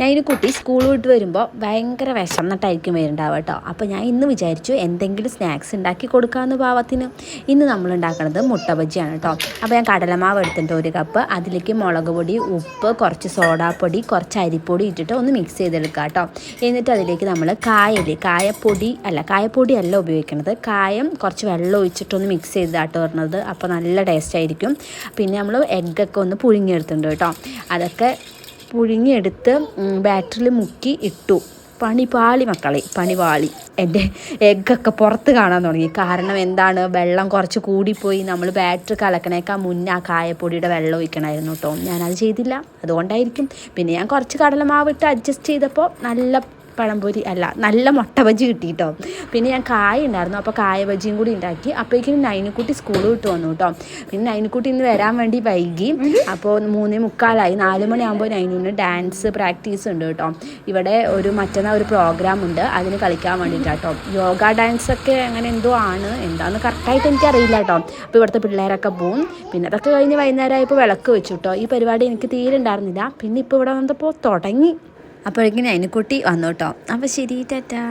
നൈനുക്കുട്ടി school വിട്ട് വരുമ്പോൾ ഭയങ്കര വിശന്നിട്ടായിരിക്കും വരുന്നുണ്ടാവുക കേട്ടോ. അപ്പോൾ ഞാൻ ഇന്ന് വിചാരിച്ചു എന്തെങ്കിലും സ്നാക്സ് ഉണ്ടാക്കി കൊടുക്കാമെന്ന് പാവത്തിന്. ഇന്ന് നമ്മൾ ഉണ്ടാക്കുന്നത് മുട്ട ബജിയാണ് കേട്ടോ. അപ്പോൾ ഞാൻ കടലമാവ് എടുത്തിട്ട് 1 കപ്പ്, അതിലേക്ക് മുളക് പൊടി, ഉപ്പ്, കുറച്ച് സോഡാപ്പൊടി, കുറച്ച് അരിപ്പൊടി ഇട്ടിട്ട് ഒന്ന് മിക്സ് ചെയ്തെടുക്കുക കേട്ടോ. എന്നിട്ട് അതിലേക്ക് നമ്മൾ കായപ്പൊടി അല്ല ഉപയോഗിക്കുന്നത്, കായം കുറച്ച് വെള്ളം ഒഴിച്ചിട്ടൊന്ന് മിക്സ് ചെയ്താട്ടോ പറഞ്ഞത്. അപ്പോൾ നല്ല ടേസ്റ്റ് ആയിരിക്കും. പിന്നെ നമ്മൾ എഗ്ഗൊക്കെ ഒന്ന് പുഴുങ്ങിയെടുത്തിട്ടുണ്ട് കേട്ടോ. അതൊക്കെ പുഴുങ്ങിയെടുത്ത് ബാറ്ററിൽ മുക്കി ഇട്ടു. പണിപാളി മക്കളെ, പണിപാളി. എൻ്റെ എഗ്ഗൊക്കെ പുറത്ത് കാണാൻ തുടങ്ങി. കാരണം എന്താണ്, വെള്ളം കുറച്ച് കൂടിപ്പോയി. നമ്മൾ ബാറ്ററി കലക്കണേക്കാൾ മുന്നേ ആ കായപ്പൊടിയുടെ വെള്ളം ഒഴിക്കണമായിരുന്നു കേട്ടോ. ഞാനത് ചെയ്തില്ല, അതുകൊണ്ടായിരിക്കും. പിന്നെ ഞാൻ കുറച്ച് കടലമാവ് ഇട്ട് അഡ്ജസ്റ്റ് ചെയ്തപ്പോൾ നല്ല മുട്ട ബജി കിട്ടി കേട്ടോ. പിന്നെ ഞാൻ കായ ഉണ്ടായിരുന്നു, അപ്പോൾ കായ ബജിയും കൂടി ഉണ്ടാക്കി. അപ്പോഴേക്കും നൈനുക്കുട്ടി സ്കൂൾ വിട്ട് വന്നു കേട്ടോ. പിന്നെ നൈനുക്കുട്ടി ഇന്ന് വരാൻ വേണ്ടി വൈകി. അപ്പോൾ 3:45 4 മണിയാകുമ്പോൾ നൈനുവിന് ഡാൻസ് പ്രാക്ടീസ് ഉണ്ട് കേട്ടോ. ഇവിടെ മറ്റന്നാൾ ഒരു പ്രോഗ്രാം ഉണ്ട്, അതിന് കളിക്കാൻ വേണ്ടിയിട്ടാണ് കേട്ടോ. യോഗ ഡാൻസൊക്കെ അങ്ങനെ എന്തോ ആണ്, എന്താണെന്ന് കറക്റ്റായിട്ട് എനിക്കറിയില്ല കേട്ടോ. അപ്പോൾ ഇവിടുത്തെ പിള്ളേരൊക്കെ പോവും. പിന്നെ അതൊക്കെ കഴിഞ്ഞ് വൈകുന്നേരമായപ്പോൾ വിളക്ക് വെച്ചു കേട്ടോ. ഈ പരിപാടി എനിക്ക് തീരെ ഉണ്ടായിരുന്നില്ല. പിന്നെ ഇപ്പോൾ ഇവിടെ വന്നപ്പോൾ തുടങ്ങി. അപ്പോഴേക്കും നൈനുക്കുട്ടി വന്നു കേട്ടോ. അപ്പോൾ ശരി, ടാറ്റാ.